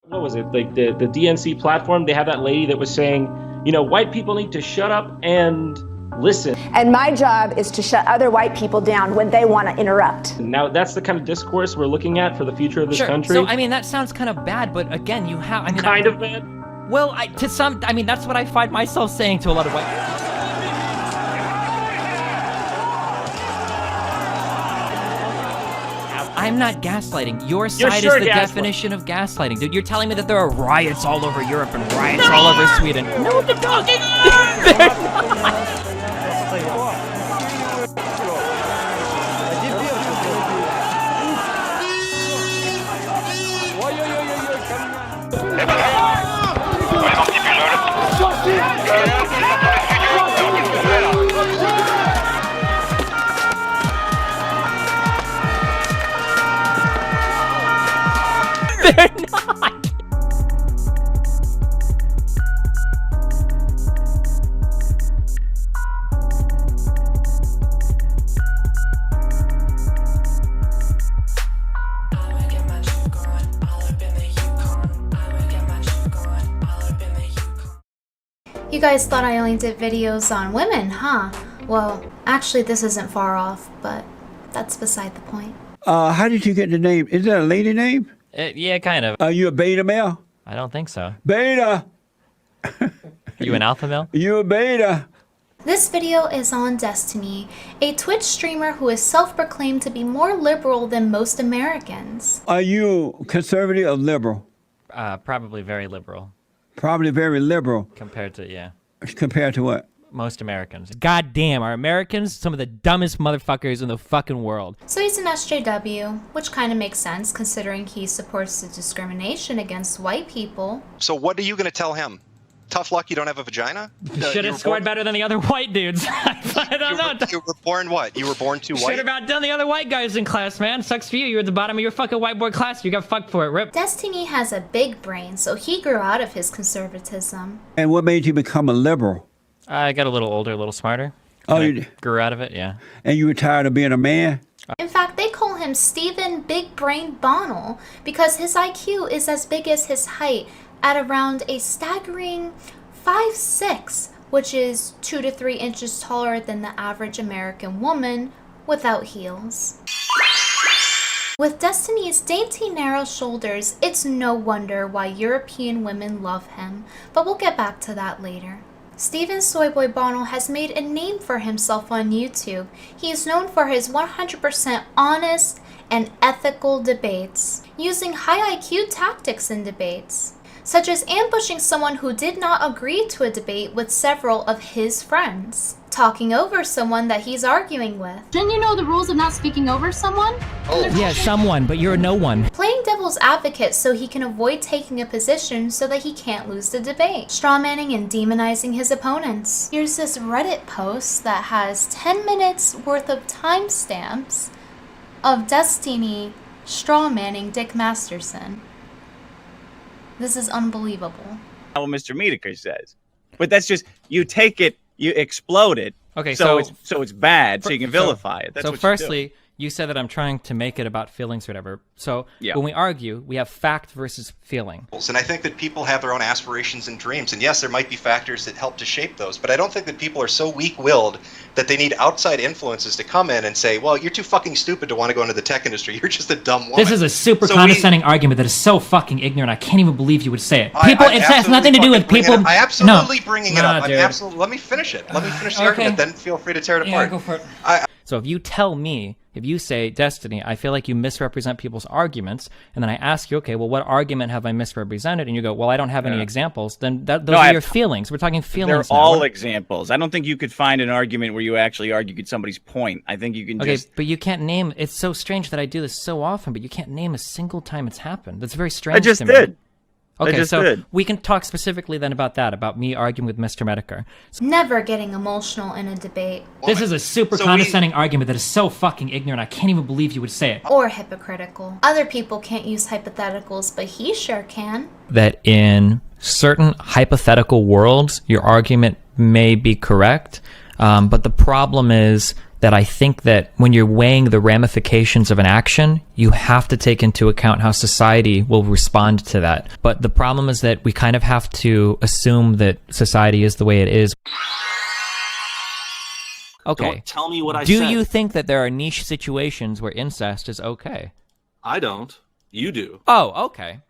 what was it, like the DNC platform, they had that lady that was saying, you know, white people need to shut up and listen. And my job is to shut other white people down when they want to interrupt. Now, that's the kind of discourse we're looking at for the future of this country. So, I mean, that sounds kind of bad, but again, you have... I mean, kind of bad? Well, I mean, that's what I find myself saying to a lot of white... I'm not gaslighting. Your side is the definition of gaslighting. Dude, you're telling me that there are riots all over Europe and riots all over Sweden. No, they're not. They're not. They're not! You guys thought I only did videos on women, huh? Well, actually this isn't far off, but that's beside the point. How did you get the name? Is that a lady name? Yeah, kind of. Are you a beta male? I don't think so. Beta! You an alpha male? You a beta! This video is on DesTINY, a Twitch streamer who is self-proclaimed to be more liberal than most Americans. Are you conservative or liberal? Probably very liberal. Probably very liberal. Compared to, yeah. Compared to what? Most Americans. God damn, are Americans some of the dumbest motherfuckers in the fucking world? So he's an SJW, which kind of makes sense considering he supports the discrimination against white people. So what are you going to tell him? Tough luck you don't have a vagina? Should have scored better than the other white dudes. I don't know. You were born what? You were born too white? Should have outdone the other white guys in class, man. Sucks for you. You're at the bottom of your fucking whiteboard class. You got fucked for it, rip. DesTINY has a big brain, so he grew out of his conservatism. And what made you become a liberal? I got a little older, a little smarter. Oh, you grew out of it, yeah. And you were tired of being a man? In fact, they call him Stephen Big Brain Bonnell because his IQ is as big as his height at around a staggering 5'6", which is 2 to 3 inches taller than the average American woman without heels. With DesTINY's dainty narrow shoulders, it's no wonder why European women love him, but we'll get back to that later. Stephen Soyboy Bonnell has made a name for himself on YouTube. He is known for his 100% honest and ethical debates, using high IQ tactics in debates, such as ambushing someone who did not agree to a debate with several of his friends, talking over someone that he's arguing with. Didn't you know the rules of not speaking over someone? Oh. Yeah, someone, but you're a no one. Playing devil's advocate so he can avoid taking a position so that he can't lose the debate. Strawmanning and demonizing his opponents. Here's this Reddit post that has 10 minutes worth of timestamps of DesTINY strawmanning Dick Masterson. This is unbelievable. What Mr. Medeker says. But that's just, you take it, you explode it. Okay, so it's bad, so you can vilify it. That's so what firstly, you said that I'm trying to make it about feelings or whatever. So when we argue, we have fact versus feeling. And I think that people have their own aspirations and dreams. And yes, there might be factors that help to shape those. But I don't think that people are so weak-willed that they need outside influences to come in and say, well, you're too fucking stupid to want to go into the tech industry. You're just a dumb woman. This is a super condescending argument that is so fucking ignorant. I can't even believe you would say it. People, it has nothing to do with people. I absolutely bringing it up. Dude. Let me finish it. Let me finish the argument. Then feel free to tear it apart. Go for it. So if you tell me, if you say, DesTINY, I feel like you misrepresent people's arguments, and then I ask you, okay, well, what argument have I misrepresented? And you go, well, I don't have any examples. Then those are your feelings. We're talking feelings. They're all examples. I don't think you could find an argument where you actually argued somebody's point. I think you can just... but you can't name... It's so strange that I do this so often, but you can't name a single time it's happened. That's very strange to me. I just did. Okay, so we can talk specifically then about that, about me arguing with Mr. Medeker. Never getting emotional in a debate. This is a super condescending argument that is so fucking ignorant, I can't even believe you would say it. Or hypocritical. Other people can't use hypotheticals, but he sure can. That in certain hypothetical worlds, your argument may be correct, but the problem is that I think that when you're weighing the ramifications of an action, you have to take into account how society will respond to that. But the problem is that we kind of have to assume that society is the way it is. Okay. Don't tell me what I said. Do you think that there are niche situations where incest is okay? I don't. You do. Oh, okay.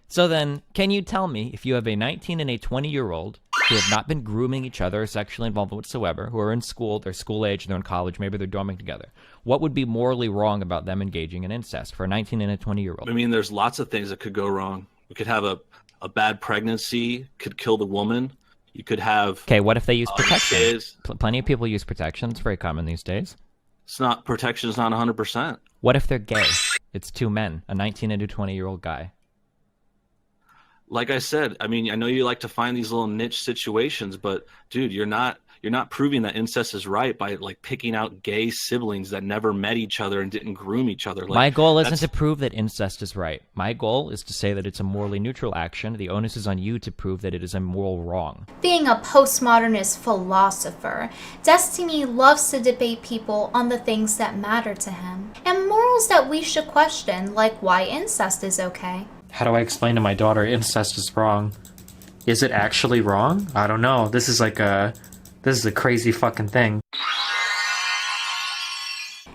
So then, can you tell me, if you have a 19 and a 20-year-old who have not been grooming each other or sexually involved whatsoever, who are in school, they're school age, they're in college, maybe they're dorming together, what would be morally wrong about them engaging in incest for a 19 and a 20-year-old? I mean, there's lots of things that could go wrong. We could have a bad pregnancy, could kill the woman. You could have... Okay, what if they use protection? Kids. Plenty of people use protection. It's very common these days. Protection is not 100%. What if they're gay? It's two men, a 19 and a 20-year-old guy. Like I said, I mean, I know you like to find these little niche situations, but dude, you're not proving that incest is right by like picking out gay siblings that never met each other and didn't groom each other. Like, my goal isn't to prove that incest is right. My goal is to say that it's a morally neutral action. The onus is on you to prove that it is a moral wrong. Being a postmodernist philosopher, DesTINY loves to debate people on the things that matter to him and morals that we should question, like why incest is okay. How do I explain to my daughter incest is wrong? Is it actually wrong? I don't know. This is a crazy fucking thing.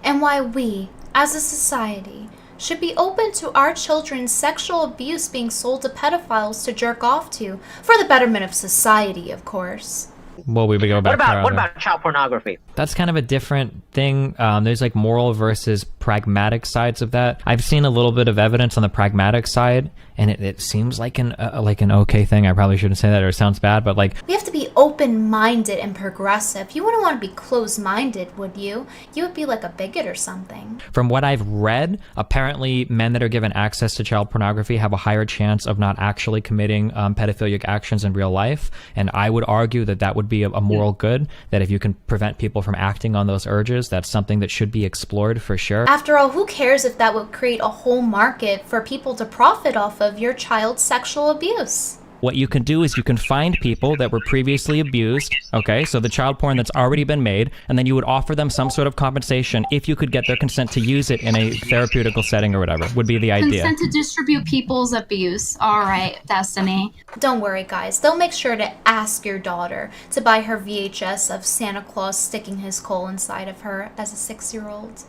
And why we, as a society, should be open to our children's sexual abuse being sold to pedophiles to jerk off to, for the betterment of society, of course. Well, we would go back to what about child pornography? That's kind of a different thing. There's like moral versus pragmatic sides of that. I've seen a little bit of evidence on the pragmatic side, and it seems like an okay thing. I probably shouldn't say that, or it sounds bad, but like... We have to be open-minded and progressive. You wouldn't want to be closed-minded, would you? You would be like a bigot or something. From what I've read, apparently men that are given access to child pornography have a higher chance of not actually committing pedophilic actions in real life, and I would argue that that would be a moral good, that if you can prevent people from acting on those urges, that's something that should be explored for sure. After all, who cares if that would create a whole market for people to profit off of your child's sexual abuse? What you can do is you can find people that were previously abused, okay, so the child porn that's already been made, and then you would offer them some sort of compensation if you could get their consent to use it in a therapeutical setting or whatever, would be the idea. Consent to distribute people's abuse. All right, DesTINY. Don't worry, guys. They'll make sure to ask your daughter to buy her VHS of Santa Claus sticking his coal inside of her as a 6-year-old.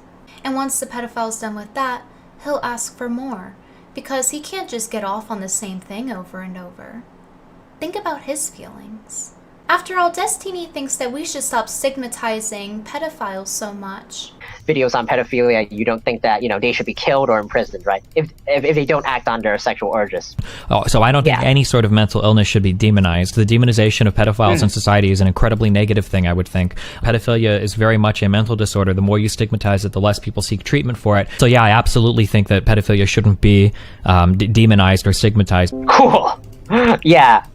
And once the pedophile's done with that, he'll ask for more, because he can't just get off on the same thing over and over. Think about his feelings. After all, DesTINY thinks that we should stop stigmatizing pedophiles so much. Videos on pedophilia, you don't think that, they should be killed or imprisoned, right? If they don't act on their sexual urges. Oh, so I don't think any sort of mental illness should be demonized. The demonization of pedophiles in society is an incredibly negative thing, I would think. Pedophilia is very much a mental disorder. The more you stigmatize it, the less people seek treatment for it. So yeah, I absolutely think that pedophilia shouldn't be demonized or stigmatized. Cool. Yeah.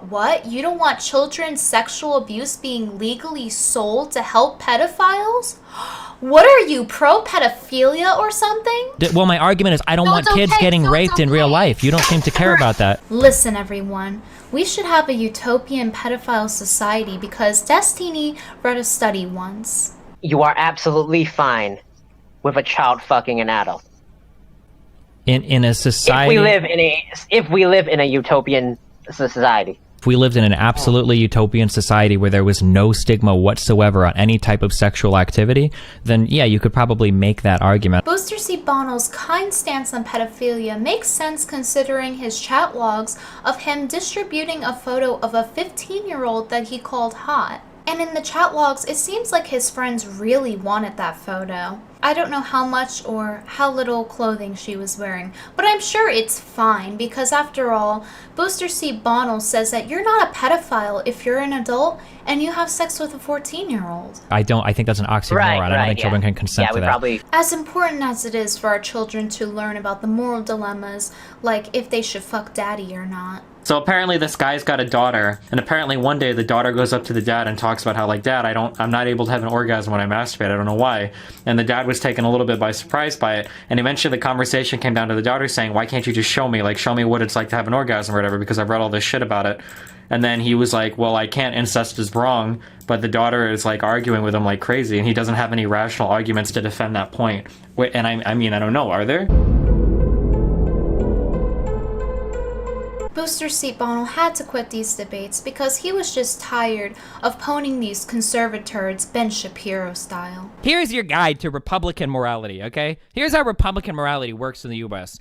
What? You don't want children's sexual abuse being legally sold to help pedophiles? What are you, pro-pedophilia or something? Well, my argument is I don't want kids getting raped in real life. You don't seem to care about that. Listen, everyone. We should have a utopian pedophile society because DesTINY read a study once. You are absolutely fine with a child fucking an adult. In a society... If we live in a utopian society. If we lived in an absolutely utopian society where there was no stigma whatsoever on any type of sexual activity, then yeah, you could probably make that argument. Booster C. Bonnell's kind stance on pedophilia makes sense considering his chat logs of him distributing a photo of a 15-year-old that he called hot. And in the chat logs, it seems like his friends really wanted that photo. I don't know how much or how little clothing she was wearing, but I'm sure it's fine because after all, Booster C. Bonnell says that you're not a pedophile if you're an adult and you have sex with a 14-year-old. I think that's an oxymoron. Right, I don't think children can consent to that. As important as it is for our children to learn about the moral dilemmas, like if they should fuck daddy or not. So apparently this guy's got a daughter, and apparently one day the daughter goes up to the dad and talks about how, like, Dad, I'm not able to have an orgasm when I masturbate, I don't know why. And the dad was taken a little bit by surprise by it, and eventually the conversation came down to the daughter saying, why can't you just show me what it's like to have an orgasm or whatever, because I've read all this shit about it. And then he was like, well, I can't, incest is wrong, but the daughter is like arguing with him like crazy, and he doesn't have any rational arguments to defend that point. And I mean, I don't know, are there? Booster Seat Bonnell had to quit these debates because he was just tired of poning these conservators Ben Shapiro style. Here's your guide to Republican morality, okay? Here's how Republican morality works in the US.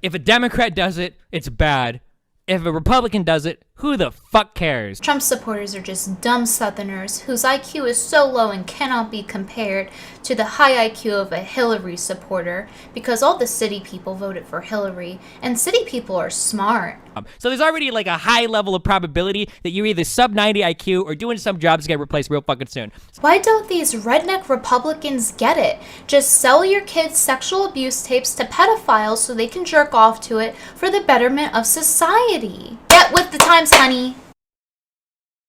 If a Democrat does it, it's bad. If a Republican does it, who the fuck cares? Trump supporters are just dumb Southerners whose IQ is so low and cannot be compared to the high IQ of a Hillary supporter because all the city people voted for Hillary, and city people are smart. So there's already like a high level of probability that you're either sub 90 IQ or doing some jobs to get replaced real fucking soon. Why don't these redneck Republicans get it? Just sell your kids' sexual abuse tapes to pedophiles so they can jerk off to it for the betterment of society. Get with the times, honey.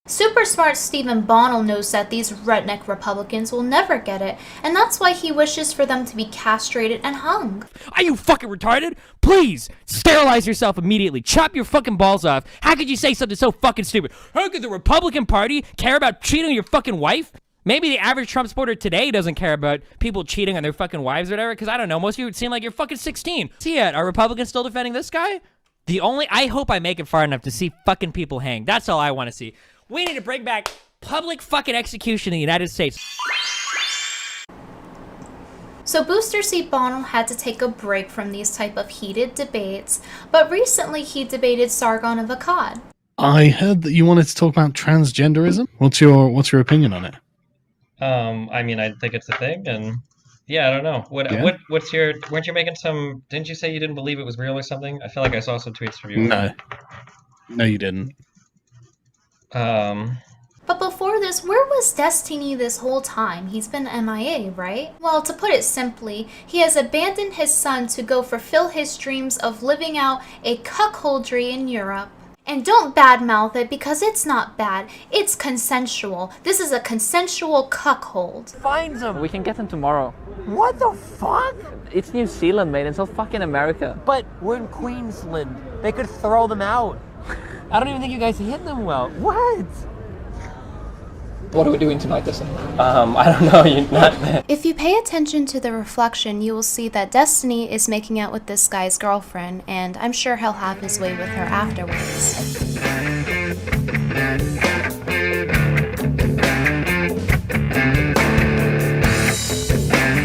Super smart Stephen Bonnell knows that these redneck Republicans will never get it, and that's why he wishes for them to be castrated and hung. Are you fucking retarded? Please, sterilize yourself immediately. Chop your fucking balls off. How could you say something so fucking stupid? How could the Republican Party care about cheating on your fucking wife? Maybe the average Trump supporter today doesn't care about people cheating on their fucking wives or whatever, because I don't know, most of you would seem like you're fucking 16. See it, are Republicans still defending this guy? I hope I make it far enough to see fucking people hang. That's all I want to see. We need to bring back public fucking execution in the United States. So Booster Seat Bonnell had to take a break from these type of heated debates, but recently he debated Sargon of Akkad. I heard that you wanted to talk about transgenderism. What's your opinion on it? I mean, I think it's a thing, and yeah, I don't know. What's your? Weren't you making some? Didn't you say you didn't believe it was real or something? I feel like I saw some tweets from you. No, you didn't. But before this, where was DesTINY this whole time? He's been MIA, right? Well, to put it simply, he has abandoned his son to go fulfill his dreams of living out a cuckoldry in Europe. And don't badmouth it because it's not bad. It's consensual. This is a consensual cuckold. Find them. We can get them tomorrow. What the fuck? It's New Zealand, mate. It's not fucking America. But we're in Queensland. They could throw them out. I don't even think you guys hit them well. What? What are we doing tonight, Destiny? I don't know. You're not. If you pay attention to the reflection, you will see that DesTINY is making out with this guy's girlfriend, and I'm sure he'll have his way with her afterwards.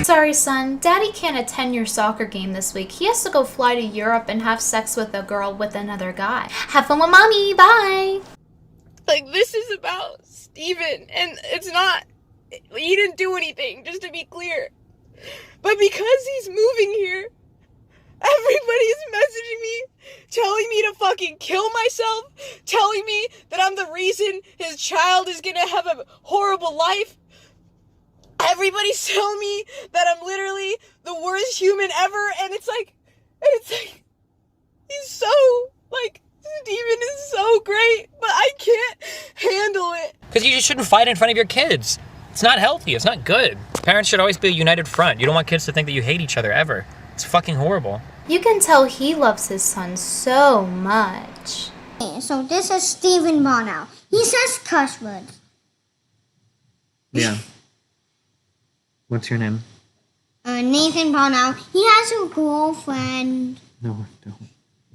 Sorry, son. Daddy can't attend your soccer game this week. He has to go fly to Europe and have sex with a girl with another guy. Have fun with mommy. Bye. Like, this is about Steven, and it's not, he didn't do anything, just to be clear. But because he's moving here, everybody's messaging me, telling me to fucking kill myself, telling me that I'm the reason his child is gonna have a horrible life. Everybody's telling me that I'm literally the worst human ever, and it's like, he's so, like, Steven is so great, but I can't handle it. Because you just shouldn't fight in front of your kids. It's not healthy. It's not good. Parents should always be a united front. You don't want kids to think that you hate each other ever. It's fucking horrible. You can tell he loves his son so much. So this is Stephen Bonnell. He says cuss words. Yeah. What's your name? Nathan Bonnell. He has a girlfriend. No, I don't.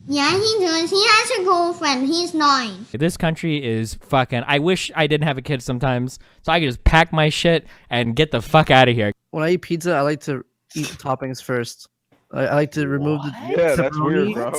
Yeah, he does. He has a girlfriend. He's 9. This country is fucking... I wish I didn't have a kid sometimes, so I could just pack my shit and get the fuck out of here. When I eat pizza, I like to eat the toppings first. I like to remove the... Yeah, that's weird, bro.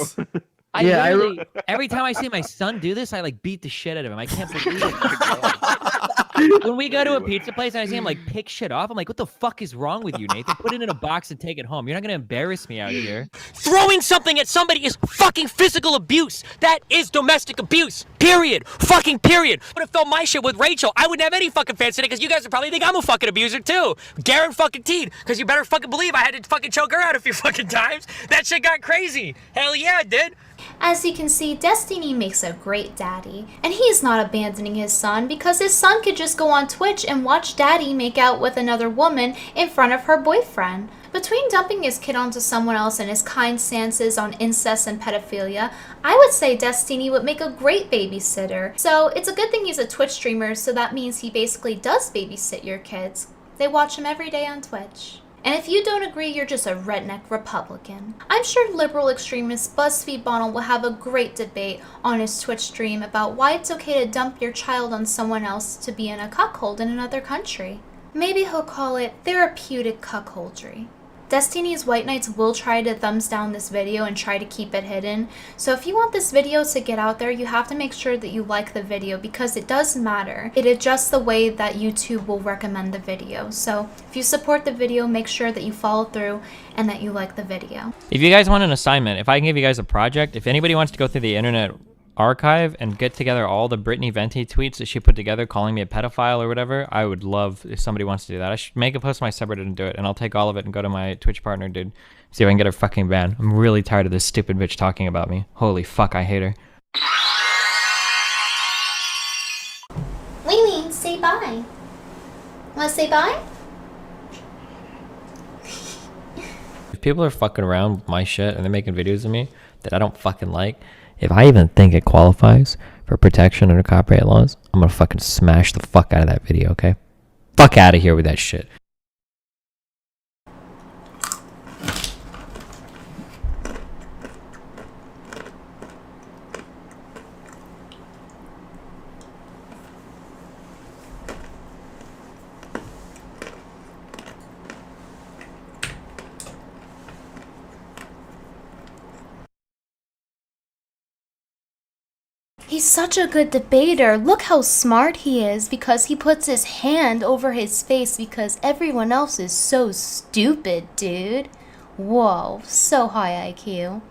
Every time I see my son do this, I like beat the shit out of him. I can't believe it. When we go to a pizza place and I see him like pick shit off, I'm like, what the fuck is wrong with you, Nathan? Put it in a box and take it home. You're not gonna embarrass me out here. Throwing something at somebody is fucking physical abuse. That is domestic abuse. Period. Fucking period. I would have felt my shit with Rachel. I wouldn't have any fucking fans today because you guys would probably think I'm a fucking abuser too. Garen fucking teed. Because you better fucking believe I had to fucking choke her out a few fucking times. That shit got crazy. Hell yeah, it did. As you can see, DesTINY makes a great daddy, and he's not abandoning his son because his son could just go on Twitch and watch daddy make out with another woman in front of her boyfriend. Between dumping his kid onto someone else and his kind stances on incest and pedophilia, I would say DesTINY would make a great babysitter. So it's a good thing he's a Twitch streamer, so that means he basically does babysit your kids. They watch him every day on Twitch. And if you don't agree, you're just a redneck Republican. I'm sure liberal extremist BuzzFeed Bonnell will have a great debate on his Twitch stream about why it's okay to dump your child on someone else to be in a cuckold in another country. Maybe he'll call it therapeutic cuckoldry. DesTINY's White Knights will try to thumbs down this video and try to keep it hidden. So if you want this video to get out there, you have to make sure that you like the video because it does matter. It adjusts the way that YouTube will recommend the video. So if you support the video, make sure that you follow through and that you like the video. If you guys want an assignment, if I can give you guys a project, if anybody wants to go through the internet archive and get together all the Brittany Venti tweets that she put together calling me a pedophile or whatever, I would love if somebody wants to do that. I should make a post on my subreddit and do it, and I'll take all of it and go to my Twitch partner, dude. See if I can get her fucking banned. I'm really tired of this stupid bitch talking about me. Holy fuck, I hate her. Leaning, say bye. Wanna say bye? If people are fucking around with my shit and they're making videos of me that I don't fucking like, if I even think it qualifies for protection under copyright laws, I'm gonna fucking smash the fuck out of that video, okay? Fuck out of here with that shit. He's such a good debater. Look how smart he is because he puts his hand over his face because everyone else is so stupid, dude. Whoa, so high IQ.